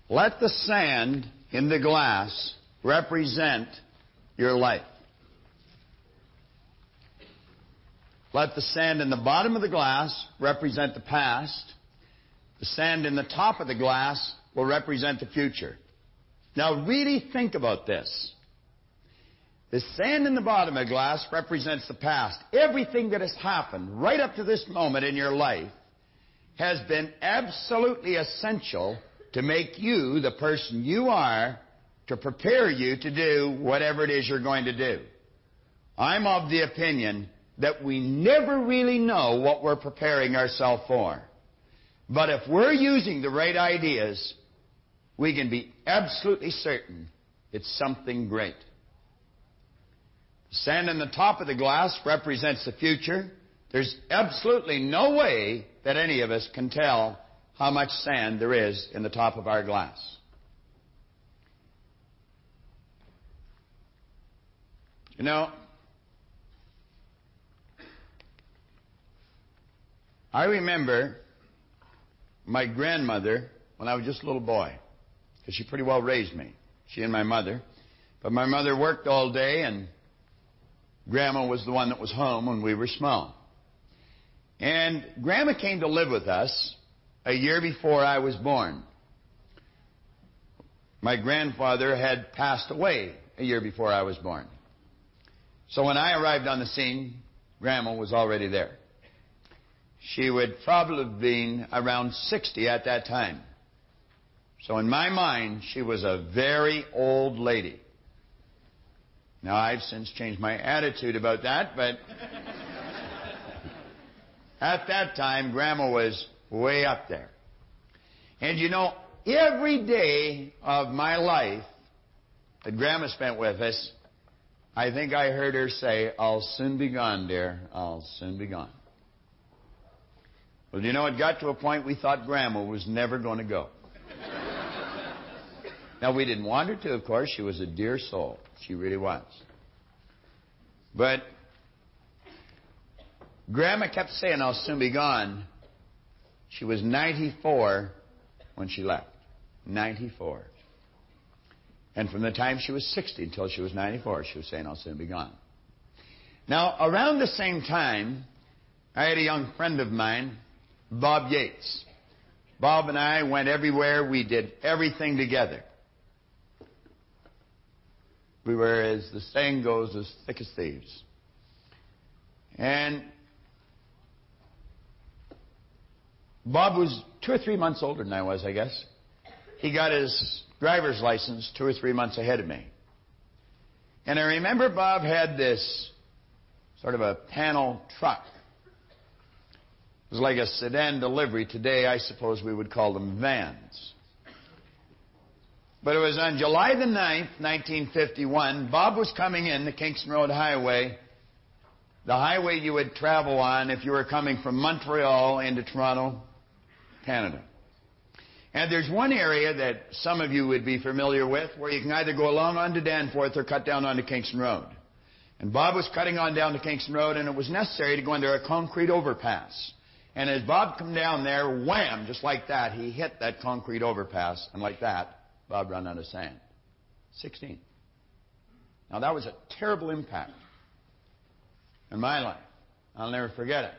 Let the sand in the glass represent your life. Let the sand in the bottom of the glass represent the past. The sand in the top of the glass will represent the future. Now really think about this. The sand in the bottom of the glass represents the past. Everything that has happened right up to this moment in your life has been absolutely essential to make you the person you are, to prepare you to do whatever it is you're going to do. I'm of the opinion that we never really know what we're preparing ourselves for. But if we're using the right ideas, we can be absolutely certain it's something great. The sand in the top of the glass represents the future. There's absolutely no way that any of us can tell how much sand there is in the top of our glass. You know, I remember my grandmother when I was just a little boy, because she pretty well raised me, she and my mother. But my mother worked all day, and Grandma was the one that was home when we were small. And Grandma came to live with us a year before I was born. My grandfather had passed away a year before I was born. So when I arrived on the scene, Grandma was already there. She would probably have been around 60 at that time. So in my mind, she was a very old lady. Now, I've since changed my attitude about that, but at that time, Grandma was way up there. And you know, every day of my life that Grandma spent with us, I think I heard her say, "I'll soon be gone, dear. I'll soon be gone." Well, you know, it got to a point we thought Grandma was never going to go. Now, we didn't want her to, of course. She was a dear soul. She really was. But Grandma kept saying, "I'll soon be gone." She was 94 when she left. 94. And from the time she was 60 until she was 94, she was saying, "I'll soon be gone." Now, around the same time, I had a young friend of mine, Bob Yates. Bob and I went everywhere. We did everything together. We were, as the saying goes, as thick as thieves. And Bob was 2 or 3 months older than I was, I guess. He got his driver's license 2 or 3 months ahead of me. And I remember Bob had this sort of a panel truck. It was like a sedan delivery. Today, I suppose we would call them vans. But it was on July the 9th, 1951, Bob was coming in the Kingston Road Highway, the highway you would travel on if you were coming from Montreal into Toronto, Canada. And there's one area that some of you would be familiar with where you can either go along onto Danforth or cut down onto Kingston Road. And Bob was cutting on down to Kingston Road, and it was necessary to go under a concrete overpass. And as Bob come down there, wham, just like that, he hit that concrete overpass, and like that, Bob ran out of sand. 16. Now, that was a terrible impact in my life. I'll never forget it.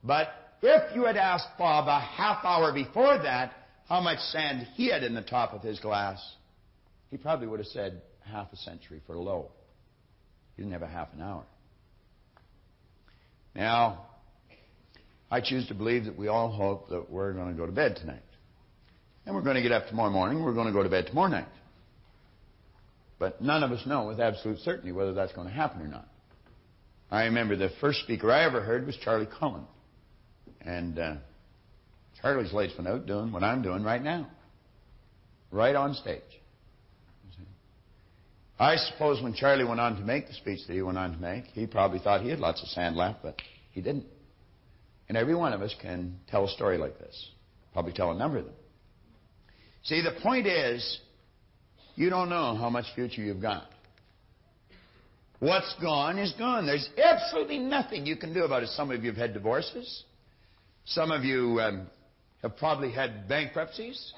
But if you had asked Bob a half hour before that how much sand he had in the top of his glass, he probably would have said half a century for low. He didn't have a half an hour. Now, I choose to believe that we all hope that we're going to go to bed tonight. And we're going to get up tomorrow morning. We're going to go to bed tomorrow night. But none of us know with absolute certainty whether that's going to happen or not. I remember the first speaker I ever heard was Charlie Cullen. And Charlie's latest one out doing what I'm doing right now. Right on stage. I suppose when Charlie went on to make the speech that he went on to make, he probably thought he had lots of sand left, but he didn't. And every one of us can tell a story like this. Probably tell a number of them. See, the point is, you don't know how much future you've got. What's gone is gone. There's absolutely nothing you can do about it. Some of you have had divorces. Some of you have probably had bankruptcies.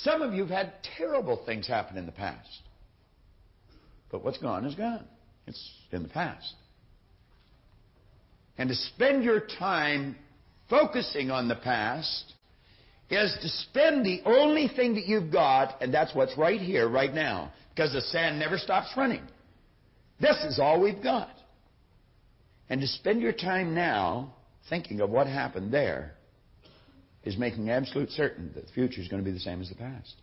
Some of you have had terrible things happen in the past. But what's gone is gone. It's in the past. And to spend your time focusing on the past is to spend the only thing that you've got, and that's what's right here, right now, because the sand never stops running. This is all we've got. And to spend your time now thinking of what happened there is making absolute certain that the future is going to be the same as the past.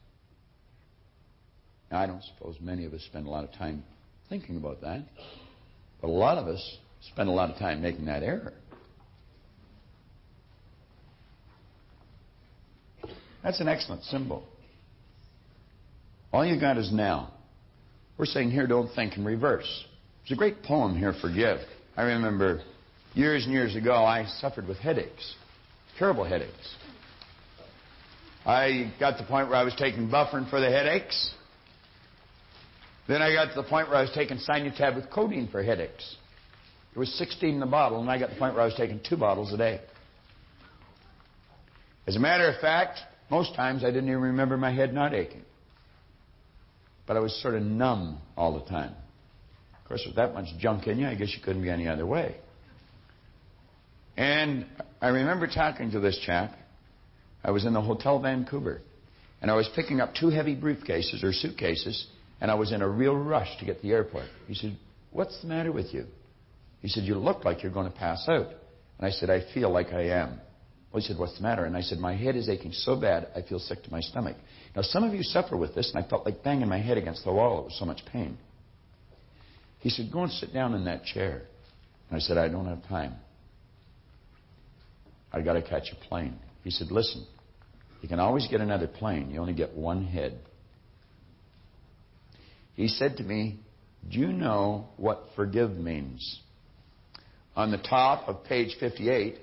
Now, I don't suppose many of us spend a lot of time thinking about that, but a lot of us spend a lot of time making that error. That's an excellent symbol. All you got is now. We're saying here, don't think in reverse. There's a great poem here, Forgive. I remember years and years ago, I suffered with headaches, terrible headaches. I got to the point where I was taking Bufferin for the headaches. Then I got to the point where I was taking Sinutab with codeine for headaches. There was 16 in the bottle, and I got to the point where I was taking 2 bottles a day. As a matter of fact, most times I didn't even remember my head not aching. But I was sort of numb all the time. Of course, with that much junk in you, I guess you couldn't be any other way. And I remember talking to this chap. I was in the Hotel Vancouver, and I was picking up 2 heavy briefcases or suitcases, and I was in a real rush to get to the airport. He said, "What's the matter with you?" He said, "You look like you're going to pass out." And I said, "I feel like I am." Well, he said, "What's the matter?" And I said, "My head is aching so bad, I feel sick to my stomach." Now, some of you suffer with this, and I felt like banging my head against the wall. It was so much pain. He said, "Go and sit down in that chair." And I said, "I don't have time. I got to catch a plane." He said, "Listen, you can always get another plane. You only get one head." He said to me, "Do you know what forgive means?" On the top of page 58,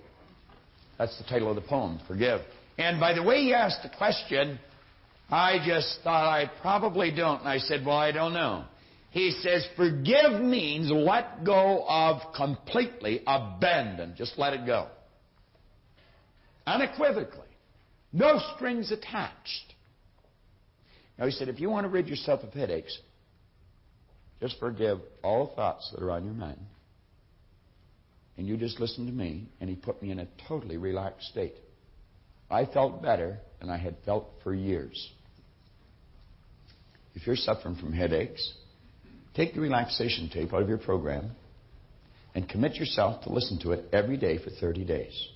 that's the title of the poem, Forgive. And by the way he asked the question, I just thought I probably don't. And I said, "Well, I don't know." He says, forgive means let go of completely, abandon. Just let it go. Unequivocally. No strings attached. Now, he said, if you want to rid yourself of headaches, just forgive all thoughts that are on your mind. And you just listen to me. And he put me in a totally relaxed state. I felt better than I had felt for years. If you're suffering from headaches, take the relaxation tape out of your program and commit yourself to listen to it every day for 30 days.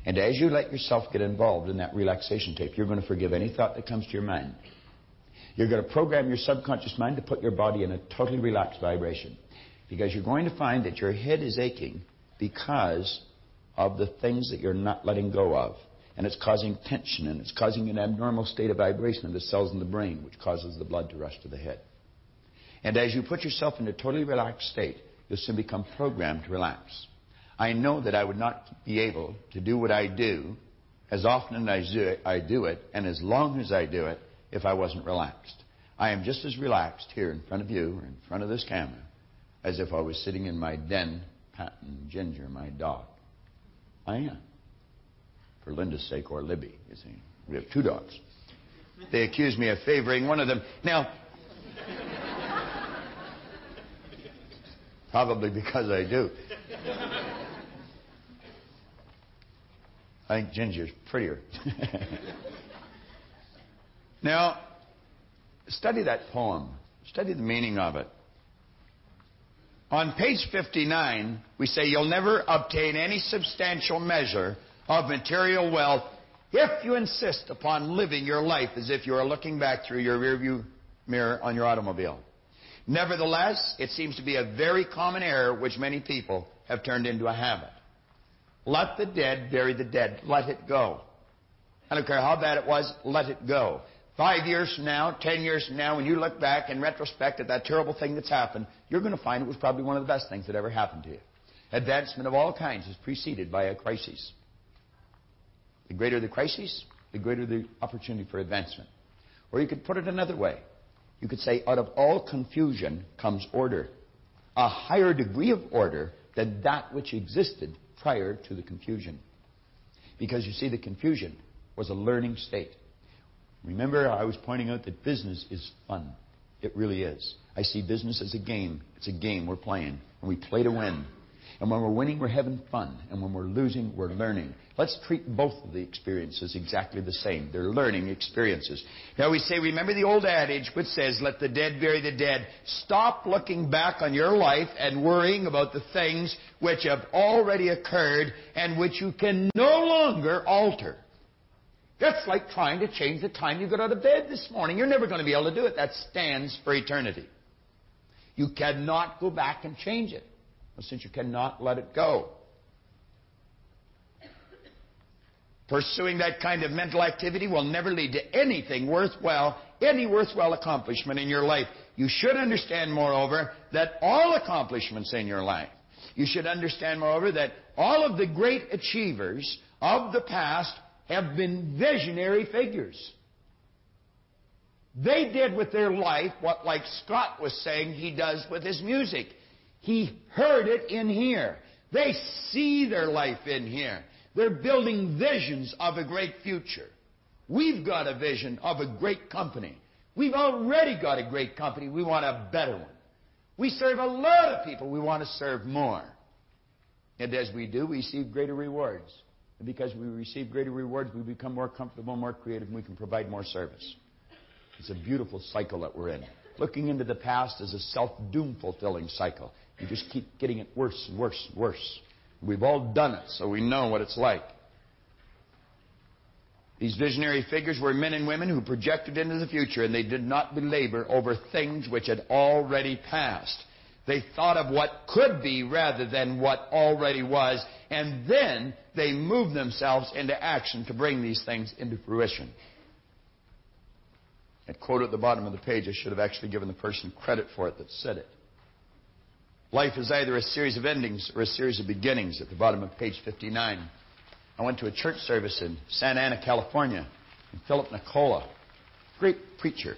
And as you let yourself get involved in that relaxation tape, you're going to forgive any thought that comes to your mind. You're going to program your subconscious mind to put your body in a totally relaxed vibration. Because you're going to find that your head is aching because of the things that you're not letting go of. And it's causing tension, and it's causing an abnormal state of vibration of the cells in the brain, which causes the blood to rush to the head. And as you put yourself in a totally relaxed state, you'll soon become programmed to relax. I know that I would not be able to do what I do as often as I do it, and as long as I do it, if I wasn't relaxed. I am just as relaxed here in front of you, or in front of this camera, as if I was sitting in my den patting Ginger, my dog. I am. For Linda's sake, or Libby, you see. We have 2 dogs. They accuse me of favoring one of them. Now, probably because I do. I think Ginger's prettier. Now, study that poem. Study the meaning of it. On page 59, we say you'll never obtain any substantial measure of material wealth if you insist upon living your life as if you are looking back through your rearview mirror on your automobile. Nevertheless, it seems to be a very common error which many people have turned into a habit. Let the dead bury the dead. Let it go. I don't care how bad it was, let it go. 5 years from now, 10 years from now, when you look back in retrospect at that terrible thing that's happened, you're going to find it was probably one of the best things that ever happened to you. Advancement of all kinds is preceded by a crisis. The greater the crisis, the greater the opportunity for advancement. Or you could put it another way. You could say, out of all confusion comes order. A higher degree of order than that which existed prior to the confusion. Because you see, the confusion was a learning state. Remember, I was pointing out that business is fun. It really is. I see business as a game. It's a game we're playing, and we play to win. And when we're winning, we're having fun. And when we're losing, we're learning. Let's treat both of the experiences exactly the same. They're learning experiences. Now we say, remember the old adage which says, let the dead bury the dead. Stop looking back on your life and worrying about the things which have already occurred and which you can no longer alter. That's like trying to change the time you got out of bed this morning. You're never going to be able to do it. That stands for eternity. You cannot go back and change it, since you cannot let it go. Pursuing that kind of mental activity will never lead to anything worthwhile, any worthwhile accomplishment in your life. You should understand, moreover, that all accomplishments in your life, you should understand, moreover, that all of the great achievers of the past have been visionary figures. They did with their life what, like Scott was saying, he does with his music. He heard it in here. They see their life in here. They're building visions of a great future. We've got a vision of a great company. We've already got a great company. We want a better one. We serve a lot of people. We want to serve more. And as we do, we receive greater rewards. And because we receive greater rewards, we become more comfortable, more creative, and we can provide more service. It's a beautiful cycle that we're in. Looking into the past is a self-doom fulfilling cycle. You just keep getting it worse and worse and worse. We've all done it, so we know what it's like. These visionary figures were men and women who projected into the future, and they did not belabor over things which had already passed. They thought of what could be rather than what already was, and then they moved themselves into action to bring these things into fruition. That quote at the bottom of the page, I should have actually given the person credit for it that said it. Life is either a series of endings or a series of beginnings, at the bottom of page 59. I went to a church service in Santa Ana, California, and Philip Nicola, great preacher.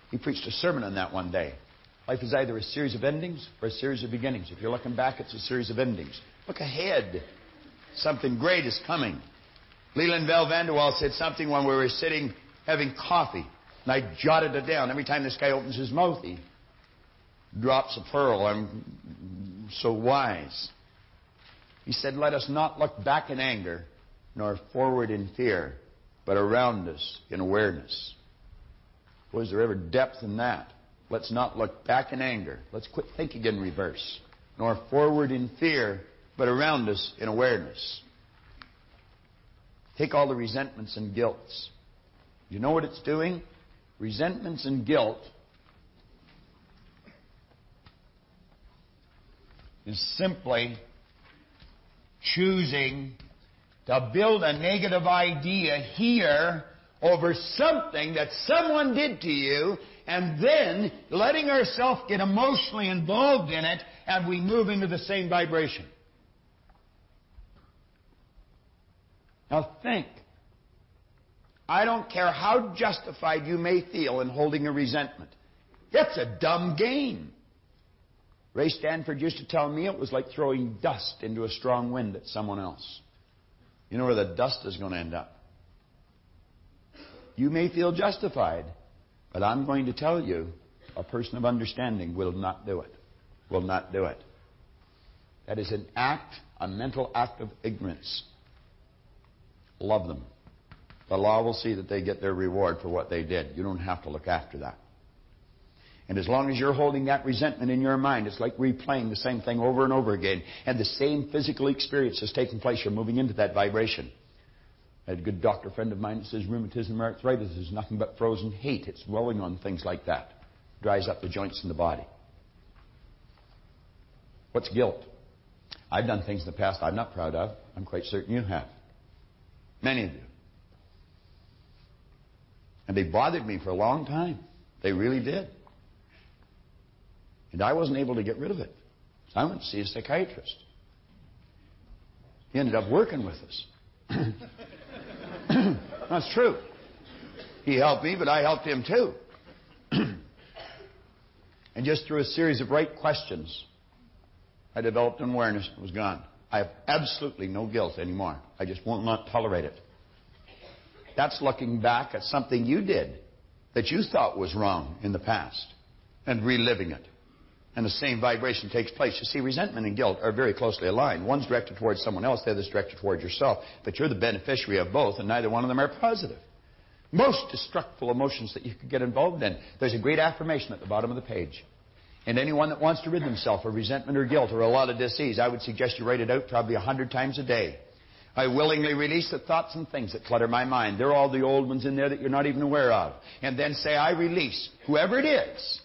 He preached a sermon on that one day. Life is either a series of endings or a series of beginnings. If you're looking back, it's a series of endings. Look ahead. Something great is coming. Leland Bell Vanderwall said something when we were sitting having coffee, and I jotted it down. Every time this guy opens his mouth, he drops a pearl. I'm so wise. He said, let us not look back in anger, nor forward in fear, but around us in awareness. Was there ever depth in that? Let's not look back in anger. Let's quit thinking in reverse. Nor forward in fear, but around us in awareness. Take all the resentments and guilts. You know what it's doing? Resentments and guilt is simply choosing to build a negative idea here over something that someone did to you, and then letting ourselves get emotionally involved in it, and we move into the same vibration. Now think. I don't care how justified you may feel in holding a resentment. It's a dumb game. Ray Stanford used to tell me it was like throwing dust into a strong wind at someone else. You know where the dust is going to end up. You may feel justified, but I'm going to tell you, a person of understanding will not do it. Will not do it. That is an act, a mental act of ignorance. Love them. The law will see that they get their reward for what they did. You don't have to look after that. And as long as you're holding that resentment in your mind, it's like replaying the same thing over and over again. And the same physical experience is taking place. You're moving into that vibration. I had a good doctor friend of mine that says rheumatism or arthritis is nothing but frozen hate. It's dwelling on things like that. Dries up the joints in the body. What's guilt? I've done things in the past I'm not proud of. I'm quite certain you have. Many of you. And they bothered me for a long time. They really did. And I wasn't able to get rid of it. So I went to see a psychiatrist. He ended up working with us. That's true. He helped me, but I helped him too. And just through a series of right questions, I developed an awareness. It was gone. I have absolutely no guilt anymore. I just will not tolerate it. That's looking back at something you did that you thought was wrong in the past and reliving it. And the same vibration takes place. You see, resentment and guilt are very closely aligned. One's directed towards someone else, the other's directed towards yourself. But you're the beneficiary of both, and neither one of them are positive. Most destructive emotions that you could get involved in. There's a great affirmation at the bottom of the page. And anyone that wants to rid themselves of resentment or guilt or a lot of disease, I would suggest you write it out probably 100 times a day. I willingly release the thoughts and things that clutter my mind. They're all the old ones in there that you're not even aware of. And then say, I release whoever it is.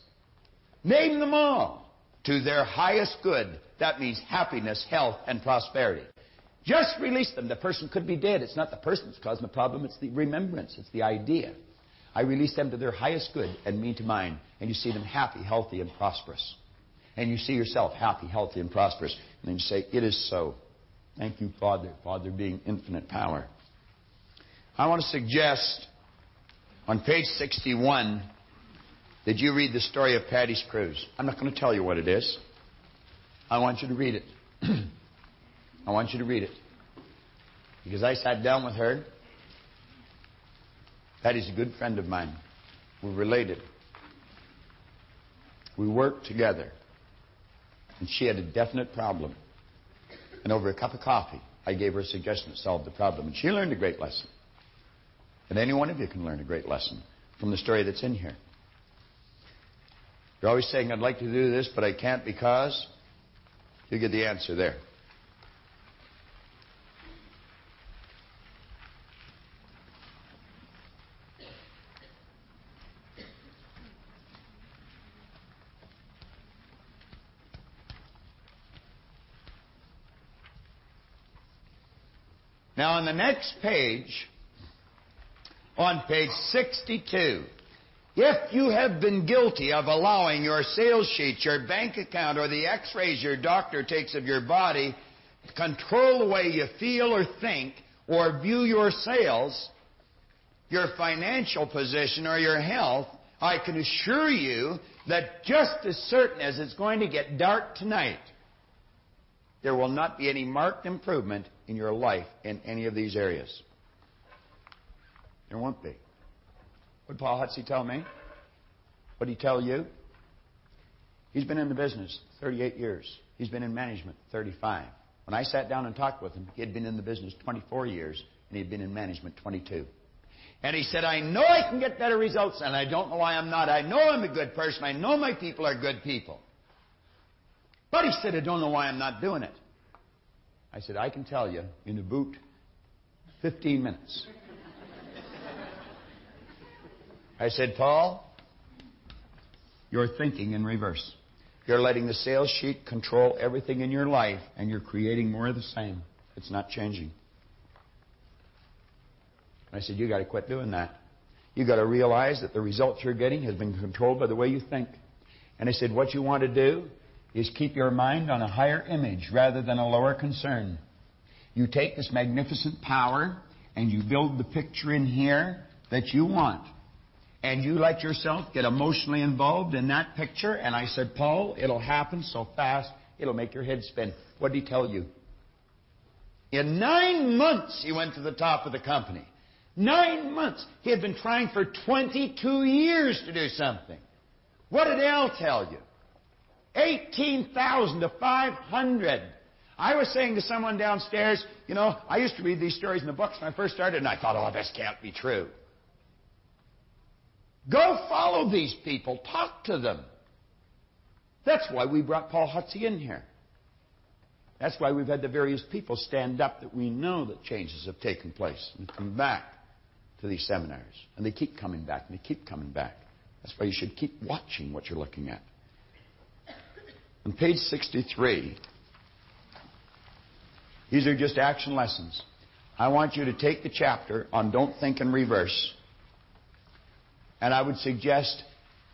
Name them all to their highest good. That means happiness, health, and prosperity. Just release them. The person could be dead. It's not the person that's causing the problem. It's the remembrance. It's the idea. I release them to their highest good and me to mine. And you see them happy, healthy, and prosperous. And you see yourself happy, healthy, and prosperous. And then you say, it is so. Thank you, Father. Father being infinite power. I want to suggest on page 61 that you read the story of Patty's Cruise. I'm not going to tell you what it is. I want you to read it. I want you to read it. Because I sat down with her. Patty's a good friend of mine. We're related. We worked together. And she had a definite problem. And over a cup of coffee, I gave her a suggestion that solved the problem. And she learned a great lesson. And any one of you can learn a great lesson from the story that's in here. You're always saying, I'd like to do this, but I can't because... You get the answer there. Now, on the next page, on page 62, if you have been guilty of allowing your sales sheet, your bank account, or the x-rays your doctor takes of your body to control the way you feel or think or view your sales, your financial position, or your health, I can assure you that just as certain as it's going to get dark tonight, there will not be any marked improvement in your life in any of these areas. There won't be. What did Paul Hutsey tell me? What did he tell you? He's been in the business 38 years. He's been in management 35. When I sat down and talked with him, he had been in the business 24 years, and he had been in management 22. And he said, I know I can get better results, and I don't know why I'm not. I know I'm a good person. I know my people are good people. But he said, I don't know why I'm not doing it. I said, I can tell you in about 15 minutes. I said, Paul, you're thinking in reverse. You're letting the sales sheet control everything in your life, and you're creating more of the same. It's not changing. I said, you got to quit doing that. You got to realize that the results you're getting has been controlled by the way you think. And I said, what you want to do is keep your mind on a higher image rather than a lower concern. You take this magnificent power and you build the picture in here that you want. And you let yourself get emotionally involved in that picture. And I said, Paul, it'll happen so fast, it'll make your head spin. What did he tell you? In 9 months, he went to the top of the company. 9 months. He had been trying for 22 years to do something. What did Al tell you? 18,000 to 500. I was saying to someone downstairs, you know, I used to read these stories in the books when I first started, and I thought, oh, this can't be true. Go follow these people. Talk to them. That's why we brought Paul Hutsey in here. That's why we've had the various people stand up that we know that changes have taken place and come back to these seminars. And they keep coming back, and they keep coming back. That's why you should keep watching what you're looking at. On page 63, these are just action lessons. I want you to take the chapter on Don't Think in Reverse, and I would suggest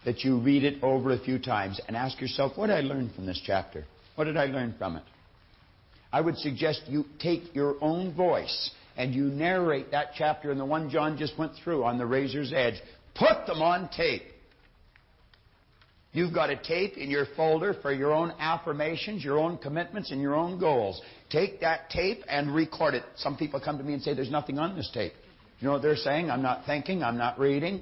that you read it over a few times and ask yourself, what did I learn from this chapter? What did I learn from it? I would suggest you take your own voice and you narrate that chapter and the one John just went through on the razor's edge. Put them on tape. You've got a tape in your folder for your own affirmations, your own commitments, and your own goals. Take that tape and record it. Some people come to me and say, there's nothing on this tape. You know what they're saying? I'm not thinking, I'm not reading,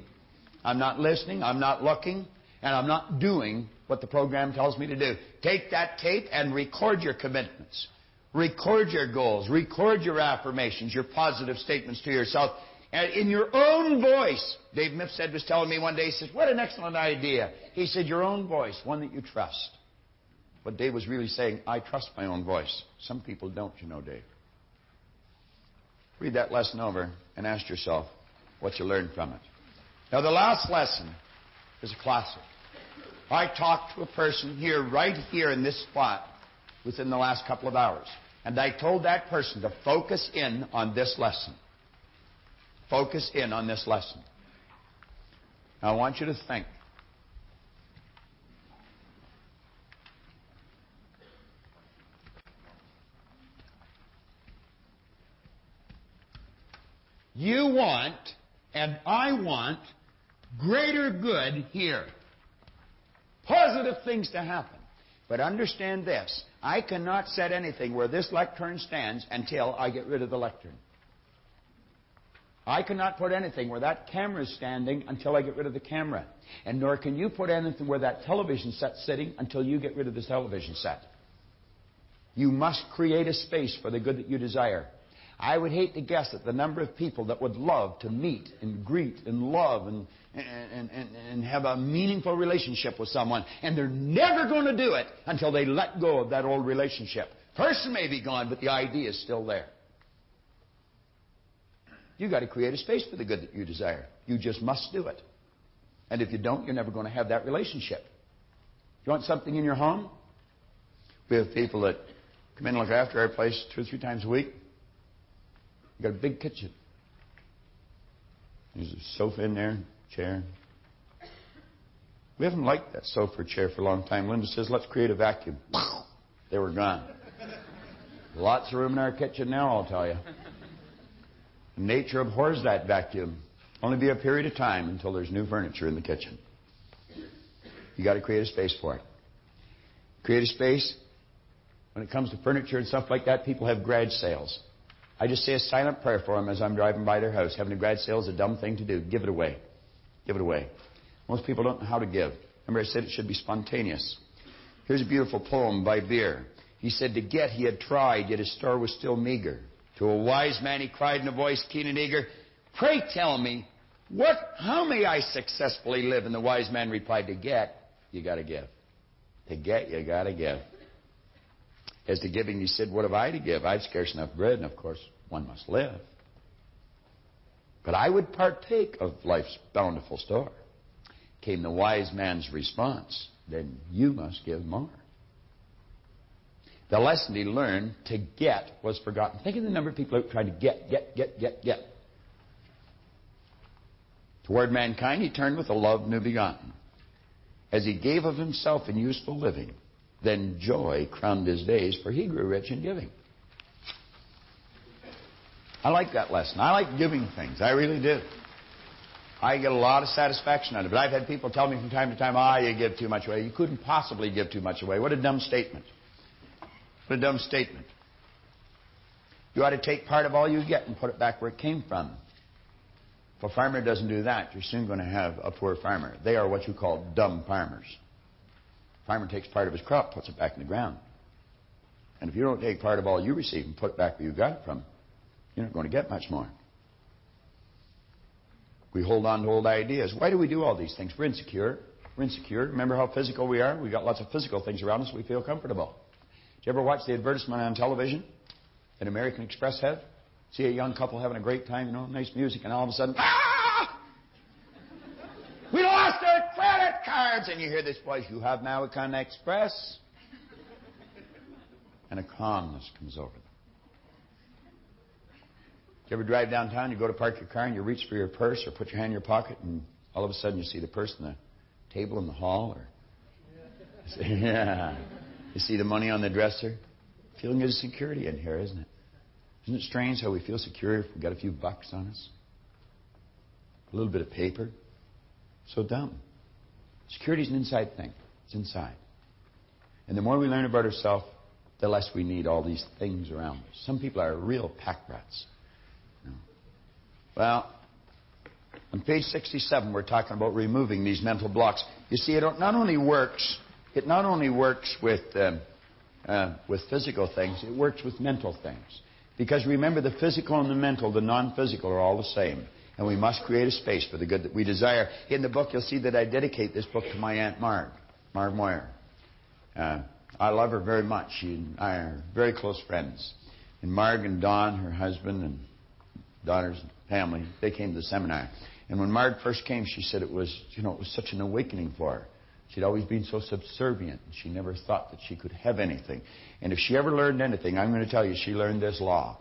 I'm not listening, I'm not looking, and I'm not doing what the program tells me to do. Take that tape and record your commitments. Record your goals. Record your affirmations, your positive statements to yourself. And in your own voice. Dave Mifsud was telling me one day, he says, what an excellent idea. He said, your own voice, one that you trust. But Dave was really saying, I trust my own voice. Some people don't, you know, Dave. Read that lesson over and ask yourself what you learned from it. Now, the last lesson is a classic. I talked to a person here, right here in this spot, within the last couple of hours. And I told that person to focus in on this lesson. Focus in on this lesson. Now, I want you to think. You want, and I want, greater good here. Positive things to happen. But understand this. I cannot set anything where this lectern stands until I get rid of the lectern. I cannot put anything where that camera is standing until I get rid of the camera. And nor can you put anything where that television set's sitting until you get rid of the television set. You must create a space for the good that you desire. I would hate to guess at the number of people that would love to meet and greet and love and have a meaningful relationship with someone. And they're never going to do it until they let go of that old relationship. Person may be gone, but the idea is still there. You've got to create a space for the good that you desire. You just must do it. And if you don't, you're never going to have that relationship. You want something in your home? We have people that come in and look after our place 2 or 3 times a week. You've got a big kitchen. There's a sofa in there, chair. We haven't liked that sofa or chair for a long time. Linda says, let's create a vacuum. They were gone. Lots of room in our kitchen now, I'll tell you. Nature abhors that vacuum. Only be a period of time until there's new furniture in the kitchen. You've got to create a space for it. Create a space. When it comes to furniture and stuff like that, people have garage sales. I just say a silent prayer for them as I'm driving by their house. Having a garage sale is a dumb thing to do. Give it away. Give it away. Most people don't know how to give. Remember I said it should be spontaneous. Here's a beautiful poem by Beer. He said, to get he had tried, yet his store was still meager. To a wise man he cried in a voice keen and eager, pray tell me, how may I successfully live? And the wise man replied, to get, you got to give. To get, you got to give. As to giving, he said, what have I to give? I've scarce enough bread, and of course, one must live. But I would partake of life's bountiful store. Came the wise man's response, then you must give more. The lesson he learned, to get, was forgotten. Think of the number of people out trying to get. Toward mankind he turned with a love new begotten. As he gave of himself in useful living, then joy crowned his days, for he grew rich in giving. I like that lesson. I like giving things. I really do. I get a lot of satisfaction out of it. I've had people tell me from time to time, you give too much away. You couldn't possibly give too much away. What a dumb statement. What a dumb statement. You ought to take part of all you get and put it back where it came from. If a farmer doesn't do that, you're soon going to have a poor farmer. They are what you call dumb farmers. Farmer takes part of his crop, puts it back in the ground. And if you don't take part of all you receive and put it back where you got it from, you're not going to get much more. We hold on to old ideas. Why do we do all these things? We're insecure. We're insecure. Remember how physical we are? We've got lots of physical things around us. We feel comfortable. Did you ever watch the advertisement on television that American Express had? See a young couple having a great time, nice music, and all of a sudden, we lost our credit cards! And you hear this voice, you have now American Express. And a calmness comes over them. You ever drive downtown, you go to park your car, and you reach for your purse or put your hand in your pocket, and all of a sudden you see the purse on the table in the hall? You see the money on the dresser? Feeling of security in here, isn't it? Isn't it strange how we feel secure if we've got a few bucks on us? A little bit of paper? So dumb. Security is an inside thing. It's inside. And the more we learn about ourselves, the less we need all these things around us. Some people are real pack rats. Well, on page 67, we're talking about removing these mental blocks. You see, it not only works with physical things, it works with mental things. Because remember, the physical and the mental, the non-physical, are all the same. And we must create a space for the good that we desire. In the book, you'll see that I dedicate this book to my Aunt Marg Moyer. I love her very much. She and I are very close friends. And Marg and Don, her husband, and daughters and family, they came to the seminar. And when Marg first came, she said it was such an awakening for her. She'd always been so subservient. She never thought that she could have anything. And if she ever learned anything, I'm going to tell you, she learned this law.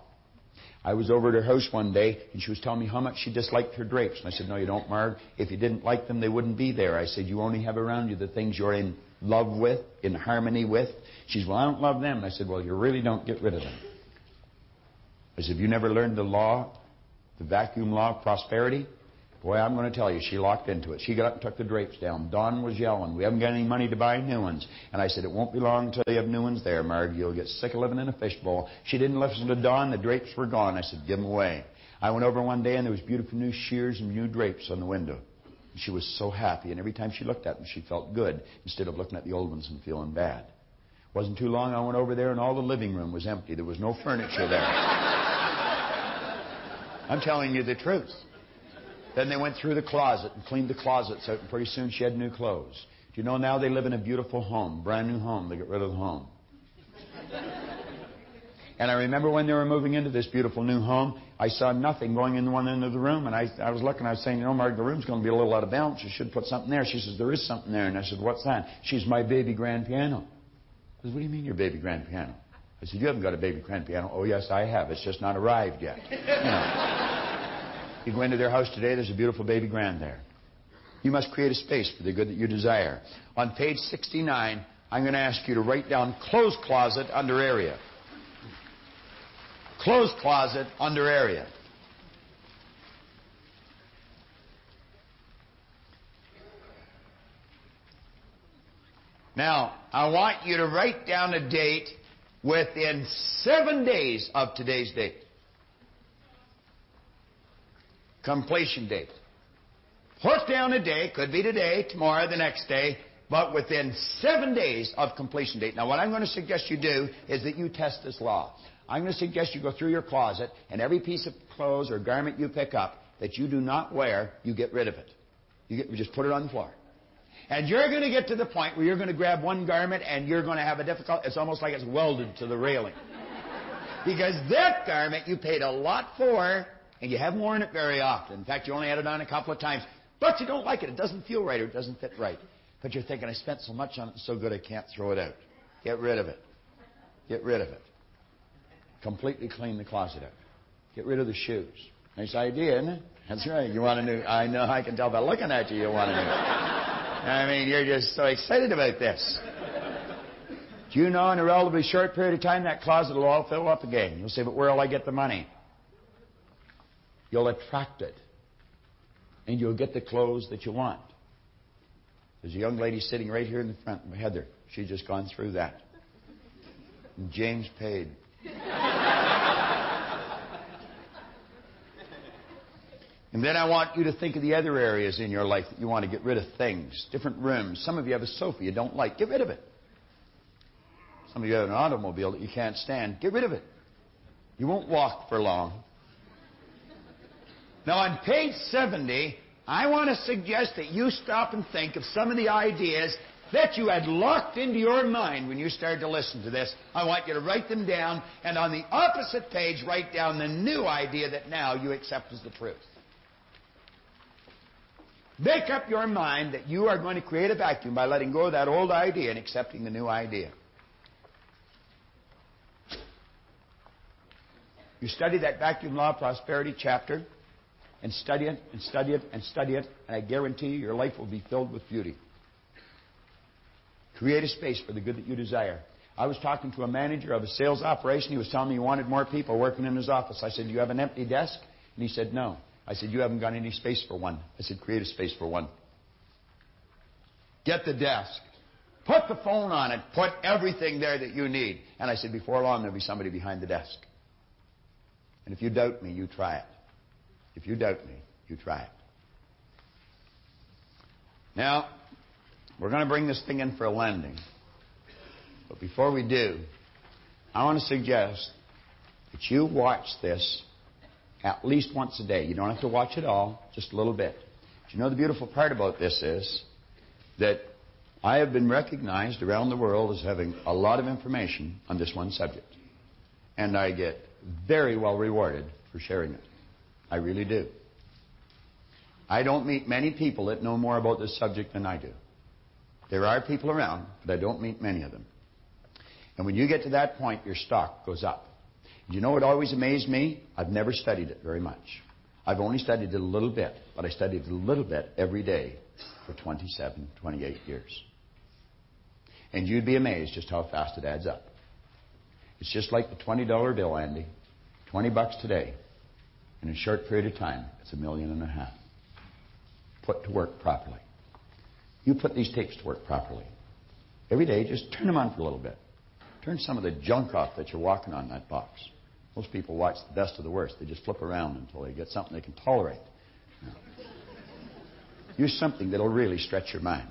I was over at her house one day, and she was telling me how much she disliked her drapes. And I said, no, you don't, Marg. If you didn't like them, they wouldn't be there. I said, you only have around you the things you're in love with, in harmony with. She said, well, I don't love them. And I said, well, you really don't get rid of them. I said, have you never learned the law, the vacuum law of prosperity? Boy, I'm going to tell you, she locked into it. She got up and took the drapes down. Don was yelling, we haven't got any money to buy new ones. And I said, it won't be long until you have new ones there, Marg. You'll get sick of living in a fishbowl. She didn't listen to Don. The drapes were gone. I said, give them away. I went over one day, and there was beautiful new shears and new drapes on the window. She was so happy, and every time she looked at them, she felt good instead of looking at the old ones and feeling bad. Wasn't too long, I went over there, and all the living room was empty. There was no furniture there. I'm telling you the truth. Then they went through the closet and cleaned the closets out, and pretty soon she had new clothes. Do you know now they live in a beautiful home, brand new home. They got rid of the home. And I remember when they were moving into this beautiful new home, I saw nothing going in one end of the room. And I was looking, I was saying, Marg, the room's going to be a little out of balance. You should put something there. She says, there is something there. And I said, what's that? She's my baby grand piano. I said, what do you mean your baby grand piano? I said, you haven't got a baby grand piano. Oh, yes, I have. It's just not arrived yet. You go into their house today, there's a beautiful baby grand there. You must create a space for the good that you desire. On page 69, I'm going to ask you to write down clothes closet under area. Clothes closet under area. Now, I want you to write down a date within 7 days of today's date. Completion date. Put down a day, could be today, tomorrow, the next day, but within 7 days of completion date. Now, what I'm going to suggest you do is that you test this law. I'm going to suggest you go through your closet, and every piece of clothes or garment you pick up that you do not wear, you get rid of it. You just put it on the floor. And you're going to get to the point where you're going to grab one garment and you're going to have a difficult, it's almost like it's welded to the railing. Because that garment you paid a lot for, and you haven't worn it very often. In fact, you only had it on a couple of times. But you don't like it. It doesn't feel right or it doesn't fit right. But you're thinking, I spent so much on it, it's so good I can't throw it out. Get rid of it. Get rid of it. Completely clean the closet out. Get rid of the shoes. Nice idea, isn't it? That's right. You want a new... I know, I can tell by looking at you want a new... I mean, you're just so excited about this. Do you know in a relatively short period of time that closet will all fill up again? You'll say, but where will I get the money? You'll attract it. And you'll get the clothes that you want. There's a young lady sitting right here in the front, Heather. She's just gone through that. And James paid. And then I want you to think of the other areas in your life that you want to get rid of things. Different rooms. Some of you have a sofa you don't like. Get rid of it. Some of you have an automobile that you can't stand. Get rid of it. You won't walk for long. Now on page 70, I want to suggest that you stop and think of some of the ideas that you had locked into your mind when you started to listen to this. I want you to write them down, and on the opposite page, write down the new idea that now you accept as the truth. Make up your mind that you are going to create a vacuum by letting go of that old idea and accepting the new idea. You study that vacuum law of prosperity chapter, and study it, and study it, and study it, and I guarantee you your life will be filled with beauty. Create a space for the good that you desire. I was talking to a manager of a sales operation. He was telling me he wanted more people working in his office. I said, do you have an empty desk? And he said, no. I said, you haven't got any space for one. I said, create a space for one. Get the desk. Put the phone on it. Put everything there that you need. And I said, before long, there'll be somebody behind the desk. And if you doubt me, you try it. If you doubt me, you try it. Now, we're going to bring this thing in for a landing. But before we do, I want to suggest that you watch this at least once a day. You don't have to watch it all, just a little bit. But you know the beautiful part about this is that I have been recognized around the world as having a lot of information on this one subject. And I get very well rewarded for sharing it. I really do. I don't meet many people that know more about this subject than I do. There are people around, but I don't meet many of them. And when you get to that point, your stock goes up. Do you know what always amazed me? I've never studied it very much. I've only studied it a little bit, but I studied it a little bit every day for 27, 28 years. And you'd be amazed just how fast it adds up. It's just like the $20 bill, Andy. $20 today. In a short period of time, it's $1.5 million. Put to work properly. You put these tapes to work properly. Every day, just turn them on for a little bit. Turn some of the junk off that you're walking on that box. Most people watch the best of the worst. They just flip around until they get something they can tolerate. Use something that'll really stretch your mind.